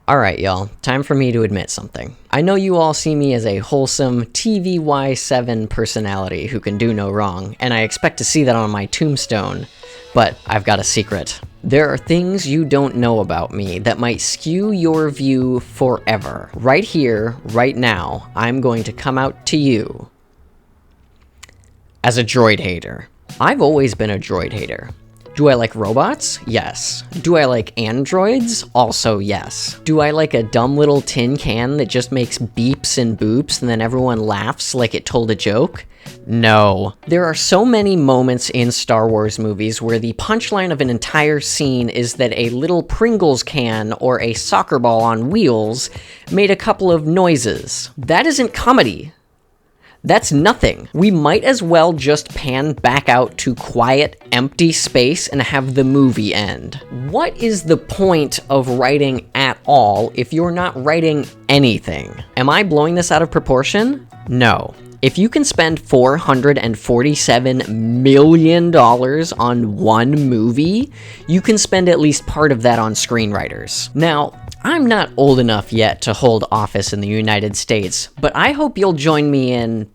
Alright, y'all, time for me to admit something. I know you all see me as a wholesome TVY7 personality who can do no wrong, and I expect to see that on my tombstone, but I've got a secret. There are things you don't know about me that might skew your view forever. Right here, right now, I'm going to come out to you as a droid hater. I've always been a droid hater. Do I like robots? Yes. Do I like androids? Also yes. Do I like a dumb little tin can that just makes beeps and boops and then everyone laughs like it told a joke? No. There are so many moments in Star Wars movies where the punchline of an entire scene is that a little Pringles can or a soccer ball on wheels made a couple of noises. That isn't comedy. That's nothing. We might as well just pan back out to quiet, empty space and have the movie end. What is the point of writing at all if you're not writing anything? Am I blowing this out of proportion? No. If you can spend $447 million on one movie, you can spend at least part of that on screenwriters. Now, I'm not old enough yet to hold office in the United States, but I hope you'll join me in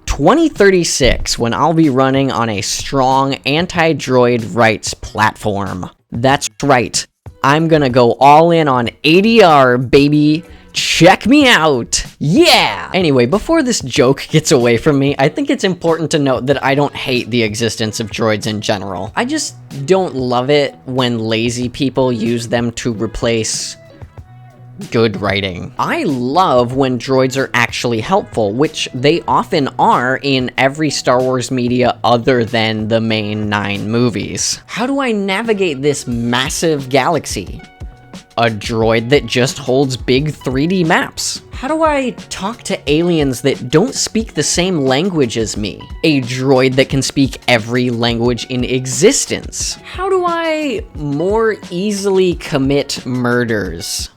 2036, when I'll be running on a strong anti-droid rights platform. That's right. I'm gonna go all in on ADR, baby. Check me out! Yeah! Anyway, before this joke gets away from me, I think it's important to note that I don't hate the existence of droids in general. I just don't love it when lazy people use them to replace good writing. I love when droids are actually helpful, which they often are in every Star Wars media other than the main 9 movies. How do I navigate this massive galaxy? A droid that just holds big 3D maps. How do I talk to aliens that don't speak the same language as me? A droid that can speak every language in existence. How do I more easily commit murders?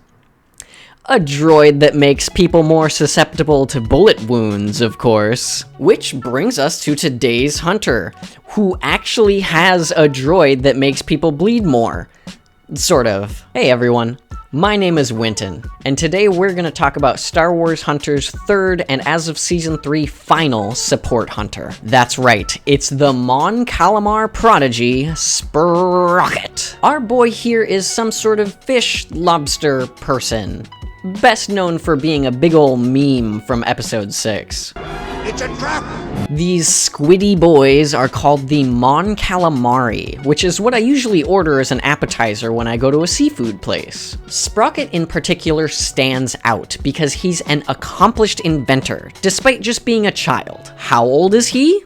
A droid that makes people more susceptible to bullet wounds, of course. Which brings us to today's hunter, who actually has a droid that makes people bleed more. Sort of. Hey everyone, my name is Winton, and today we're going to talk about Star Wars Hunter's third and as of Season 3 final support hunter. That's right, it's the Mon Calamar prodigy, Sprocket. Our boy here is some sort of fish lobster person. Best known for being a big ol' meme from episode 6. It's a trap! These squiddy boys are called the Mon Calamari, which is what I usually order as an appetizer when I go to a seafood place. Sprocket in particular stands out because he's an accomplished inventor, despite just being a child. How old is he?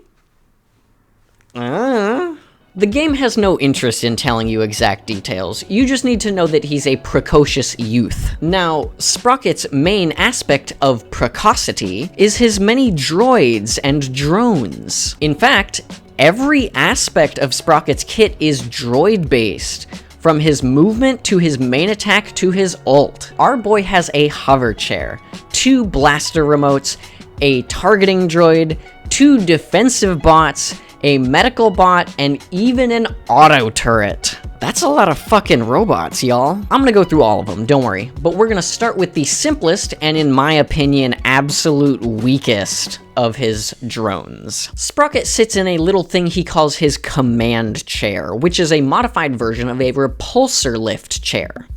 The game has no interest in telling you exact details, you just need to know that he's a precocious youth. Now, Sprocket's main aspect of precocity is his many droids and drones. In fact, every aspect of Sprocket's kit is droid-based, from his movement to his main attack to his ult. Our boy has a hover chair, 2 blaster remotes, a targeting droid, 2 defensive bots, a medical bot, and even an auto turret. That's a lot of fucking robots, y'all. I'm gonna go through all of them, don't worry. But we're gonna start with the simplest, and in my opinion, absolute weakest of his drones. Sprocket sits in a little thing he calls his command chair, which is a modified version of a repulsor lift chair.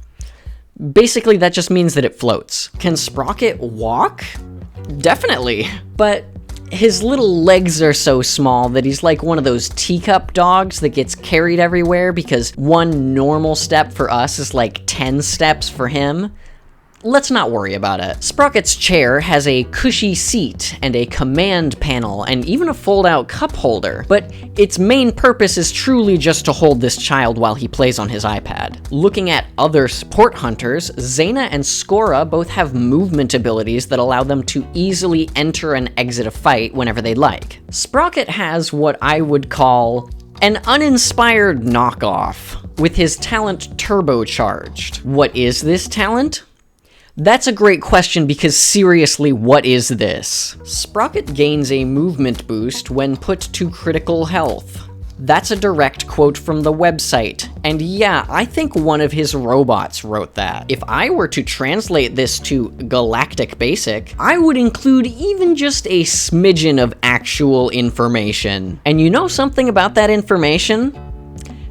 Basically, that just means that it floats. Can Sprocket walk? Definitely. But his little legs are so small that he's like one of those teacup dogs that gets carried everywhere because one normal step for us is like 10 steps for him. Let's not worry about it. Sprocket's chair has a cushy seat and a command panel and even a fold-out cup holder, but its main purpose is truly just to hold this child while he plays on his iPad. Looking at other support hunters, Zaina and Skora both have movement abilities that allow them to easily enter and exit a fight whenever they like. Sprocket has what I would call an uninspired knockoff, with his talent turbocharged. What is this talent? That's a great question because seriously, what is this? Sprocket gains a movement boost when put to critical health. That's a direct quote from the website. And yeah, I think one of his robots wrote that. If I were to translate this to Galactic Basic, I would include even just a smidgen of actual information. And you know something about that information?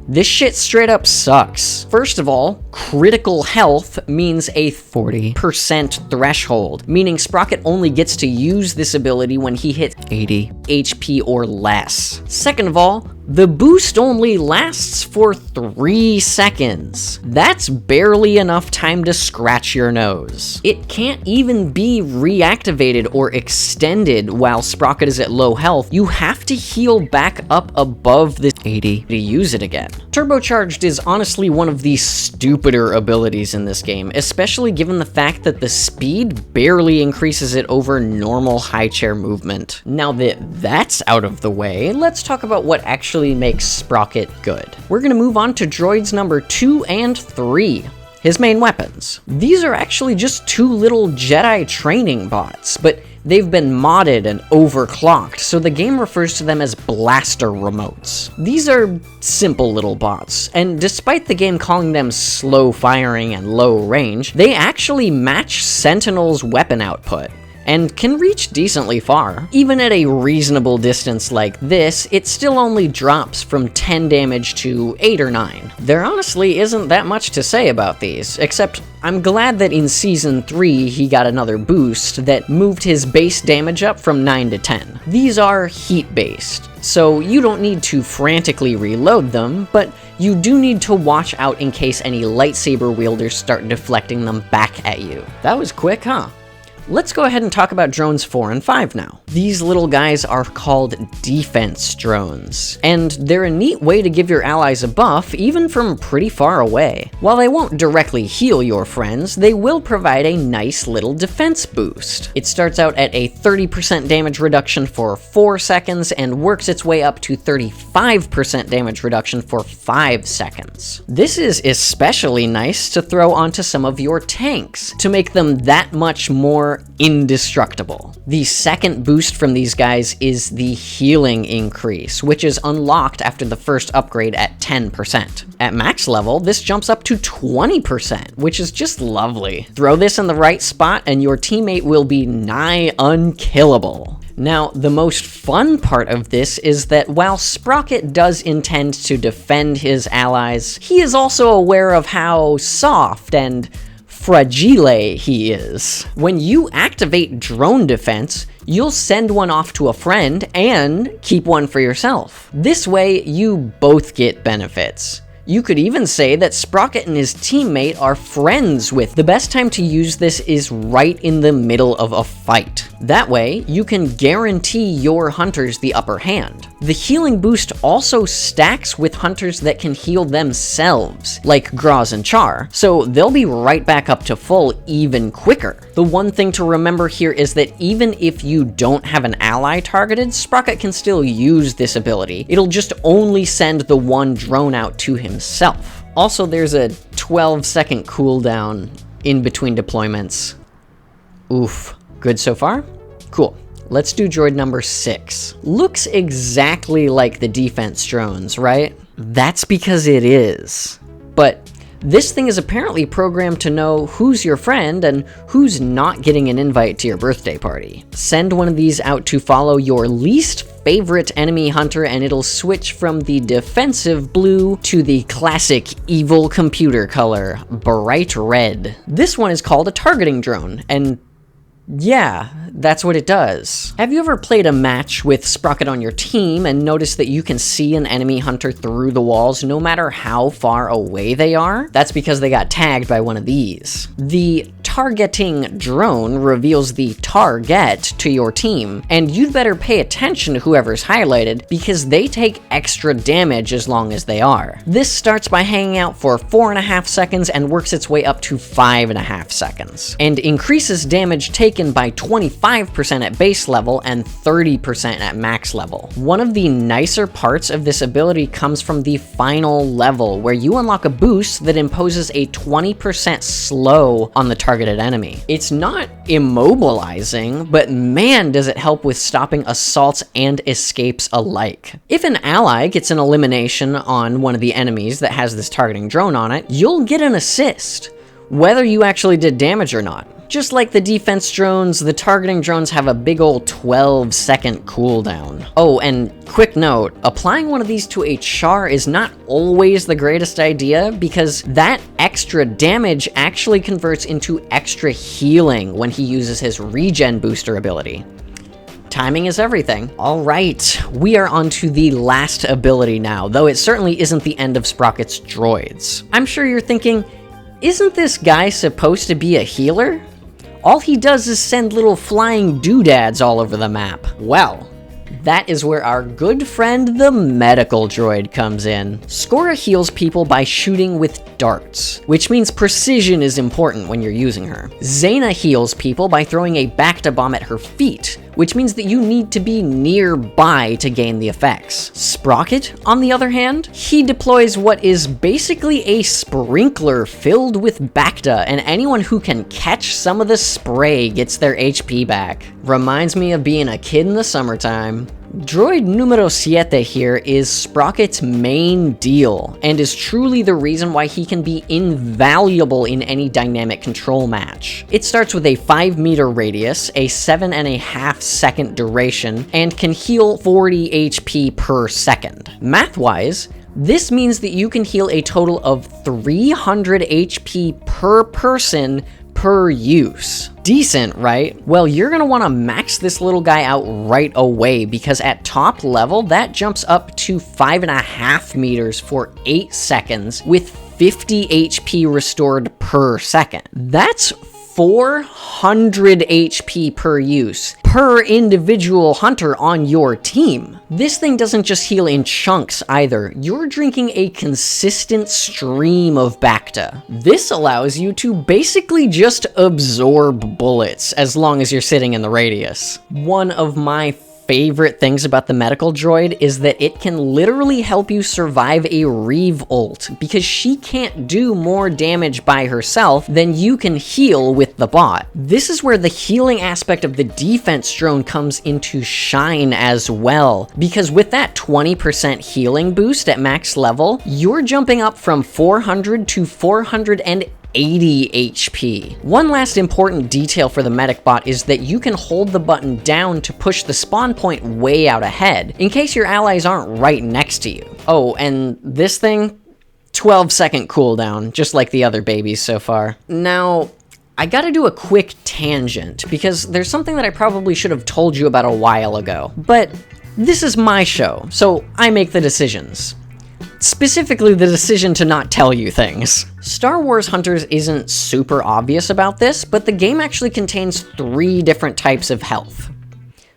This shit straight up sucks. First of all, critical health means a 40% threshold, meaning Sprocket only gets to use this ability when he hits 80 HP or less. Second of all, the boost only lasts for 3 seconds. That's barely enough time to scratch your nose. It can't even be reactivated or extended while Sprocket is at low health. You have to heal back up above the 80 to use it again. Turbocharged is honestly one of the stupider abilities in this game, especially given the fact that the speed barely increases it over normal high chair movement. Now that that's out of the way, let's talk about what actually makes Sprocket good. We're gonna move on to droids number 2 and 3. His main weapons. These are actually just 2 little Jedi training bots, but they've been modded and overclocked, so the game refers to them as blaster remotes. These are simple little bots, and despite the game calling them slow firing and low range, they actually match Sentinel's weapon output and can reach decently far. Even at a reasonable distance like this, it still only drops from 10 damage to 8 or 9. There honestly isn't that much to say about these, except I'm glad that in Season 3 he got another boost that moved his base damage up from 9 to 10. These are heat-based, so you don't need to frantically reload them, but you do need to watch out in case any lightsaber wielders start deflecting them back at you. That was quick, huh? Let's go ahead and talk about drones 4 and 5 now. These little guys are called defense drones, and they're a neat way to give your allies a buff even from pretty far away. While they won't directly heal your friends, they will provide a nice little defense boost. It starts out at a 30% damage reduction for 4 seconds and works its way up to 35% damage reduction for 5 seconds. This is especially nice to throw onto some of your tanks to make them that much more indestructible. The second boost from these guys is the healing increase, which is unlocked after the first upgrade at 10%. At max level, this jumps up to 20%, which is just lovely. Throw this in the right spot and your teammate will be nigh unkillable. Now, the most fun part of this is that while Sprocket does intend to defend his allies, he is also aware of how soft and fragile he is. When you activate drone defense, you'll send one off to a friend and keep one for yourself. This way, you both get benefits. You could even say that Sprocket and his teammate are friends with. The best time to use this is right in the middle of a fight. That way, you can guarantee your hunters the upper hand. The healing boost also stacks with hunters that can heal themselves, like Graz and Char, so they'll be right back up to full even quicker. The one thing to remember here is that even if you don't have an ally targeted, Sprocket can still use this ability. It'll just only send the one drone out to himself. Also, there's a 12-second cooldown in between deployments. Oof. Good so far? Cool. Let's do droid number 6. Looks exactly like the defense drones, right? That's because it is. But this thing is apparently programmed to know who's your friend and who's not getting an invite to your birthday party. Send one of these out to follow your least favorite enemy hunter and it'll switch from the defensive blue to the classic evil computer color, bright red. This one is called a targeting drone, and yeah, that's what it does. Have you ever played a match with Sprocket on your team and noticed that you can see an enemy hunter through the walls no matter how far away they are? That's because they got tagged by one of these. The targeting drone reveals the target to your team, and you'd better pay attention to whoever's highlighted because they take extra damage as long as they are. This starts by hanging out for 4.5 seconds and works its way up to 5.5 seconds, and increases damage taken weakened by 25% at base level and 30% at max level. One of the nicer parts of this ability comes from the final level, where you unlock a boost that imposes a 20% slow on the targeted enemy. It's not immobilizing, but man does it help with stopping assaults and escapes alike. If an ally gets an elimination on one of the enemies that has this targeting drone on it, you'll get an assist, whether you actually did damage or not. Just like the defense drones, the targeting drones have a big ol' 12-second cooldown. Oh, and quick note, applying one of these to a char is not always the greatest idea, because that extra damage actually converts into extra healing when he uses his regen booster ability. Timing is everything. All right, we are on to the last ability now, though it certainly isn't the end of Sprocket's droids. I'm sure you're thinking, isn't this guy supposed to be a healer? All he does is send little flying doodads all over the map. Well, that is where our good friend the medical droid comes in. Skora heals people by shooting with darts, which means precision is important when you're using her. Zaina heals people by throwing a Bacta bomb at her feet, which means that you need to be nearby to gain the effects. Sprocket, on the other hand, he deploys what is basically a sprinkler filled with Bacta, and anyone who can catch some of the spray gets their HP back. Reminds me of being a kid in the summertime. Droid numero 7 here is Sprocket's main deal, and is truly the reason why he can be invaluable in any dynamic control match. It starts with a 5-meter radius, a 7.5 second duration, and can heal 40 HP per second. Math-wise, this means that you can heal a total of 300 HP per person per use. Decent, right? Well, you're gonna wanna max this little guy out right away, because at top level, that jumps up to 5.5 meters for 8 seconds with 50 HP restored per second. That's 400 HP per use, per individual hunter on your team. This thing doesn't just heal in chunks either. You're drinking a consistent stream of Bacta. This allows you to basically just absorb bullets as long as you're sitting in the radius. One of my favorite things about the medical droid is that it can literally help you survive a Reeve ult, because she can't do more damage by herself than you can heal with the bot. This is where the healing aspect of the defense drone comes into shine as well, because with that 20% healing boost at max level, you're jumping up from 400 to 480 HP. One last important detail for the medic bot is that you can hold the button down to push the spawn point way out ahead, in case your allies aren't right next to you. Oh, and this thing? 12-second cooldown, just like the other babies so far. Now, I gotta do a quick tangent, because there's something that I probably should have told you about a while ago, but this is my show, so I make the decisions. Specifically, the decision to not tell you things. Star Wars Hunters isn't super obvious about this, but the game actually contains 3 different types of health.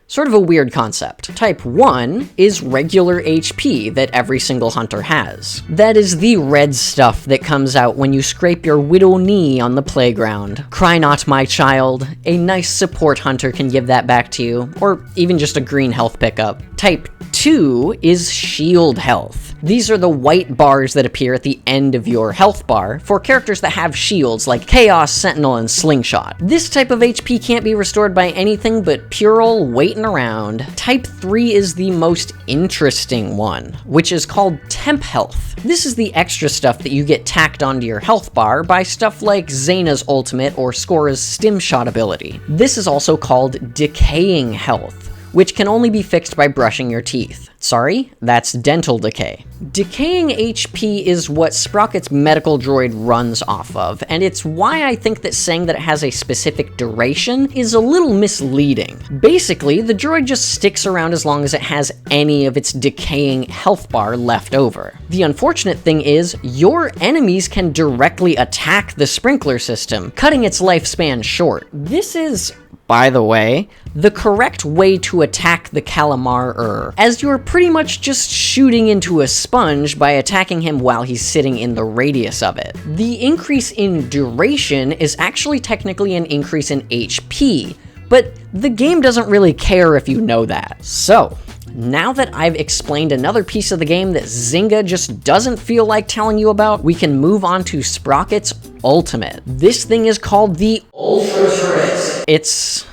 Sort of a weird concept. Type 1 is regular HP that every single hunter has. That is the red stuff that comes out when you scrape your widow knee on the playground. Cry not, my child. A nice support hunter can give that back to you, or even just a green health pickup. Type 2 is shield health. These are the white bars that appear at the end of your health bar for characters that have shields like Chaos, Sentinel, and Slingshot. This type of HP can't be restored by anything but pure ol' waiting around. Type 3 is the most interesting one, which is called temp health. This is the extra stuff that you get tacked onto your health bar by stuff like Zaina's ultimate or Skora's stim shot ability. This is also called decaying health, which can only be fixed by brushing your teeth. Sorry, that's dental decay. Decaying HP is what Sprocket's medical droid runs off of, and it's why I think that saying that it has a specific duration is a little misleading. Basically, the droid just sticks around as long as it has any of its decaying health bar left over. The unfortunate thing is, your enemies can directly attack the sprinkler system, cutting its lifespan short. This is, by the way, the correct way to attack the Calamar-er, as you're pretty much just shooting into a sponge by attacking him while he's sitting in the radius of it. The increase in duration is actually technically an increase in HP, but the game doesn't really care if you know that. So, now that I've explained another piece of the game that Zynga just doesn't feel like telling you about, we can move on to Sprocket's ultimate. This thing is called the Ultra Turret. It's,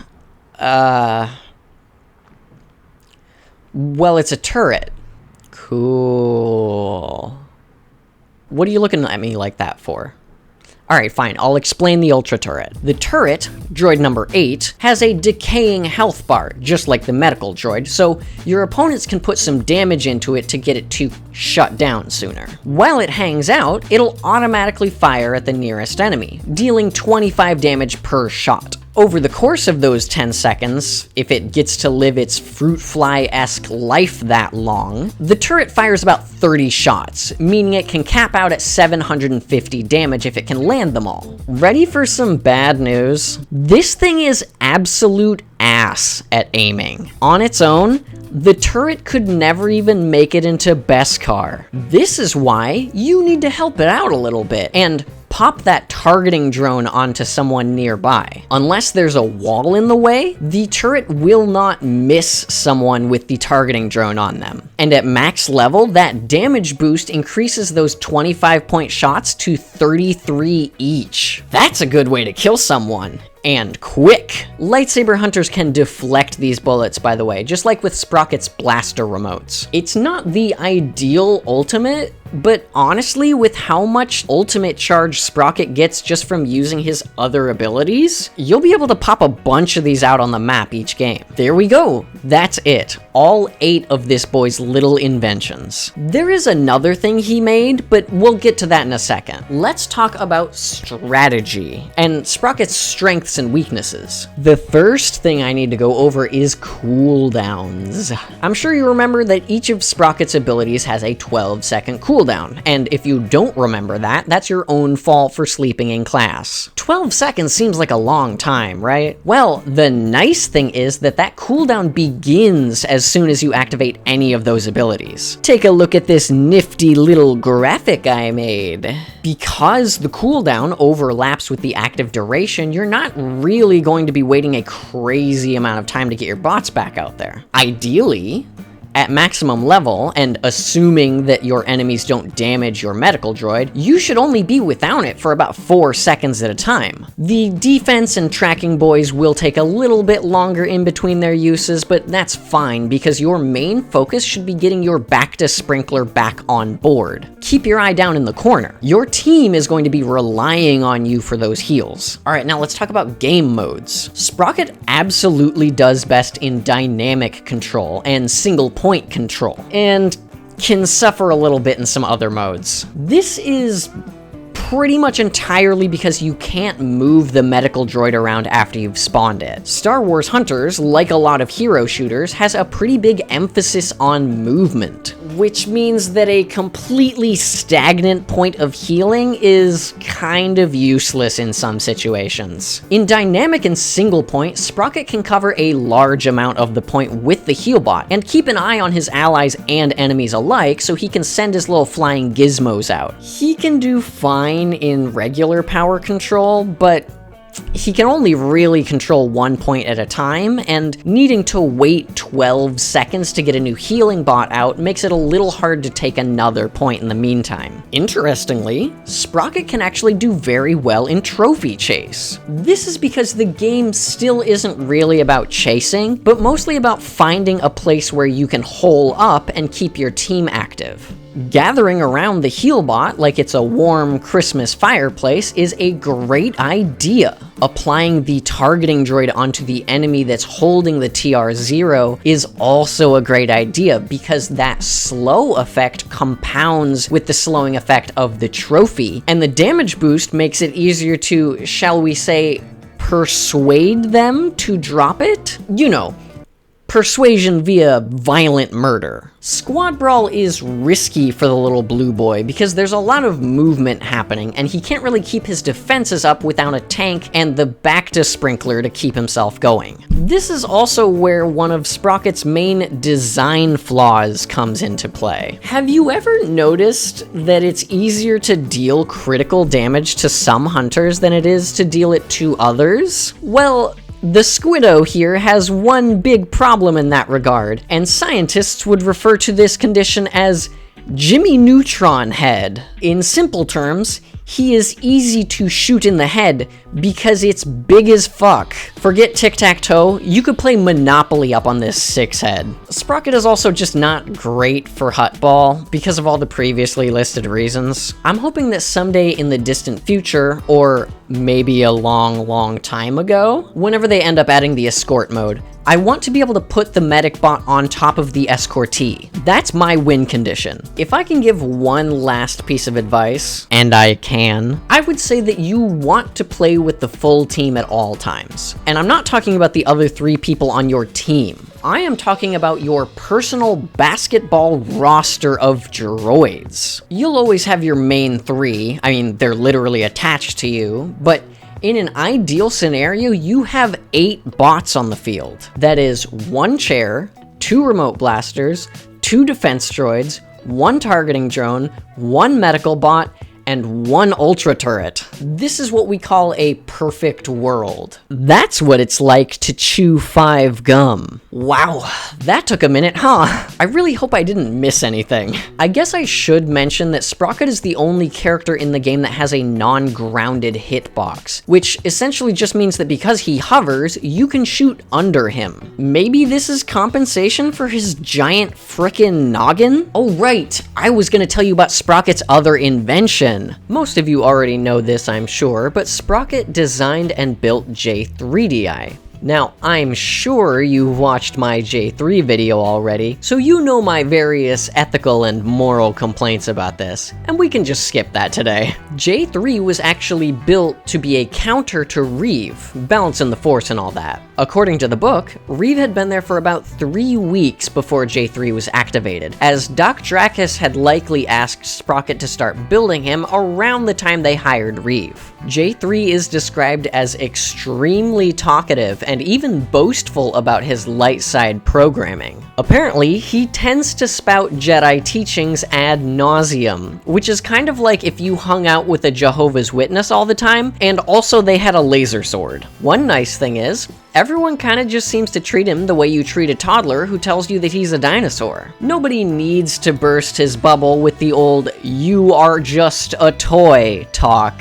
well, it's a turret. Cool. What are you looking at me like that for? Alright, fine, I'll explain the Ultra Turret. The turret, droid number 8, has a decaying health bar, just like the medical droid, so your opponents can put some damage into it to get it to shut down sooner. While it hangs out, it'll automatically fire at the nearest enemy, dealing 25 damage per shot. Over the course of those 10 seconds, if it gets to live its fruit fly-esque life that long, the turret fires about 30 shots, meaning it can cap out at 750 damage if it can land them all. Ready for some bad news? This thing is absolute ass at aiming. On its own, the turret could never even make it into Beskar. This is why you need to help it out a little bit, and pop that targeting drone onto someone nearby. Unless there's a wall in the way, the turret will not miss someone with the targeting drone on them. And at max level, that damage boost increases those 25-point shots to 33 each. That's a good way to kill someone. And quick. Lightsaber hunters can deflect these bullets, by the way, just like with Sprocket's blaster remotes. It's not the ideal ultimate, but honestly, with how much ultimate charge Sprocket gets just from using his other abilities, you'll be able to pop a bunch of these out on the map each game. There we go. That's it. All 8 of this boy's little inventions. There is another thing he made, but we'll get to that in a second. Let's talk about strategy and Sprocket's strengths and weaknesses. The first thing I need to go over is cooldowns. I'm sure you remember that each of Sprocket's abilities has a 12-second cooldown, and if you don't remember that, that's your own fault for sleeping in class. 12 seconds seems like a long time, right? Well, the nice thing is that that cooldown begins as soon as you activate any of those abilities. Take a look at this nifty little graphic I made. Because the cooldown overlaps with the active duration, you're not really going to be waiting a crazy amount of time to get your bots back out there. Ideally, at maximum level, and assuming that your enemies don't damage your medical droid, you should only be without it for about 4 seconds at a time. The defense and tracking boys will take a little bit longer in between their uses, but that's fine because your main focus should be getting your Bacta Sprinkler back on board. Keep your eye down in the corner. Your team is going to be relying on you for those heals. Alright, now let's talk about game modes. Sprocket absolutely does best in dynamic control and single point control, and can suffer a little bit in some other modes. This is pretty much entirely because you can't move the medical droid around after you've spawned it. Star Wars Hunters, like a lot of hero shooters, has a pretty big emphasis on movement, which means that a completely stagnant point of healing is kind of useless in some situations. In dynamic and single point, Sprocket can cover a large amount of the point with the heal bot, and keep an eye on his allies and enemies alike so he can send his little flying gizmos out. He can do fine in regular power control, but he can only really control one point at a time, and needing to wait 12 seconds to get a new healing bot out makes it a little hard to take another point in the meantime. Interestingly, Sprocket can actually do very well in trophy chase. This is because the game still isn't really about chasing, but mostly about finding a place where you can hole up and keep your team active. Gathering around the heal bot like it's a warm Christmas fireplace is a great idea. Applying the targeting droid onto the enemy that's holding the TR-0 is also a great idea because that slow effect compounds with the slowing effect of the trophy, and the damage boost makes it easier to, shall we say, persuade them to drop it? You know, persuasion via violent murder. Squad Brawl is risky for the little blue boy because there's a lot of movement happening and he can't really keep his defenses up without a tank and the Bacta Sprinkler to keep himself going. This is also where one of Sprocket's main design flaws comes into play. Have you ever noticed that it's easier to deal critical damage to some hunters than it is to deal it to others? Well, The Squiddo here has one big problem in that regard, and scientists would refer to this condition as Jimmy Neutron Head. In simple terms, he is easy to shoot in the head because it's big as fuck. Forget tic-tac-toe, you could play Monopoly up on this 6-head. Sprocket is also just not great for Huttball because of all the previously listed reasons. I'm hoping that someday in the distant future, or maybe a long time ago, whenever they end up adding the escort mode, I want to be able to put the medic bot on top of the escortee. That's my win condition. If I can give one last piece of advice, and I can, I would say that you want to play with the full team at all times. And I'm not talking about the other 3 people on your team. I am talking about your personal basketball roster of droids. You'll always have your main 3, I mean, they're literally attached to you, but in an ideal scenario, you have 8 bots on the field. That is 1 chair, 2 remote blasters, 2 defense droids, 1 targeting drone, 1 medical bot, and 1 ultra turret. This is what we call a perfect world. That's what it's like to chew 5 gum. Wow, that took a minute, huh? I really hope I didn't miss anything. I guess I should mention that Sprocket is the only character in the game that has a non-grounded hitbox, which essentially just means that because he hovers, you can shoot under him. Maybe this is compensation for his giant frickin' noggin? Oh right, I was gonna tell you about Sprocket's other invention. Most of you already know this, I'm sure, but Sprocket designed and built J3DI. Now, I'm sure you've watched my J3 video already, so you know my various ethical and moral complaints about this, and we can just skip that today. J3 was actually built to be a counter to Reeve, balancing the Force and all that. According to the book, Reeve had been there for about 3 weeks before J3 was activated, as Doc Drakus had likely asked Sprocket to start building him around the time they hired Reeve. J3 is described as extremely talkative and even boastful about his light side programming. Apparently, he tends to spout Jedi teachings ad nauseum, which is kind of like if you hung out with a Jehovah's Witness all the time, and also they had a laser sword. One nice thing is, everyone kind of just seems to treat him the way you treat a toddler who tells you that he's a dinosaur. Nobody needs to burst his bubble with the old "you are just a toy" talk,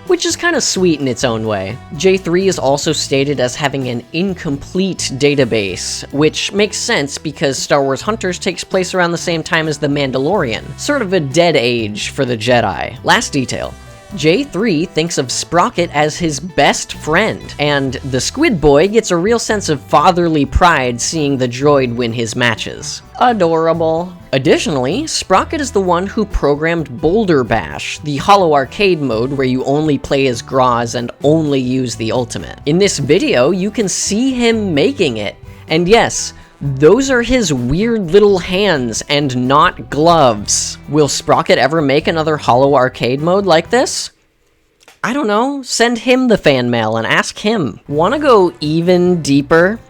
which is kind of sweet in its own way. J3 is also stated as having an incomplete database, which makes sense because Star Wars Hunters takes place around the same time as The Mandalorian, sort of a dead age for the Jedi. Last detail. J3 thinks of Sprocket as his best friend, and the Squid Boy gets a real sense of fatherly pride seeing the droid win his matches. Adorable. Additionally, Sprocket is the one who programmed Boulder Bash, the holo arcade mode where you only play as Graz and only use the ultimate. In this video, you can see him making it, and yes, those are his weird little hands and not gloves. Will Sprocket ever make another holo arcade mode like this? I don't know, send him the fan mail and ask him. Wanna go even deeper?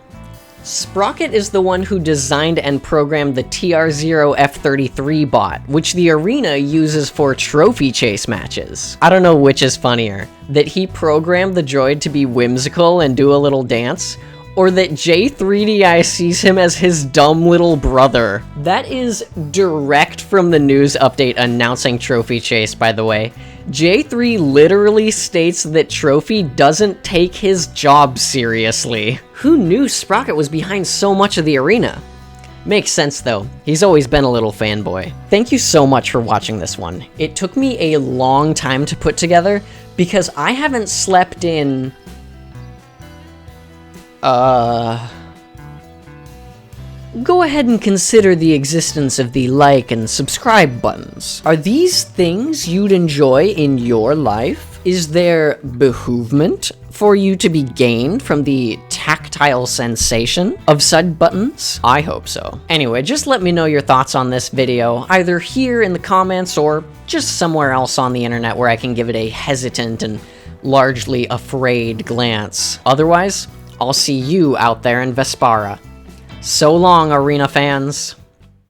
Sprocket is the one who designed and programmed the TR0 F33 bot, which the arena uses for trophy chase matches. I don't know which is funnier, that he programmed the droid to be whimsical and do a little dance, or that J3DI sees him as his dumb little brother. That is direct from the news update announcing Trophy Chase, by the way. J3 literally states that Trophy doesn't take his job seriously. Who knew Sprocket was behind so much of the arena? Makes sense though, he's always been a little fanboy. Thank you so much for watching this one. It took me a long time to put together because I haven't slept in go ahead and consider the existence of the like and subscribe buttons. Are these things you'd enjoy in your life? Is there behoovement for you to be gained from the tactile sensation of said buttons? I hope so. Anyway, just let me know your thoughts on this video, either here in the comments or just somewhere else on the internet where I can give it a hesitant and largely afraid glance. Otherwise, I'll see you out there in Vespara. So long, arena fans.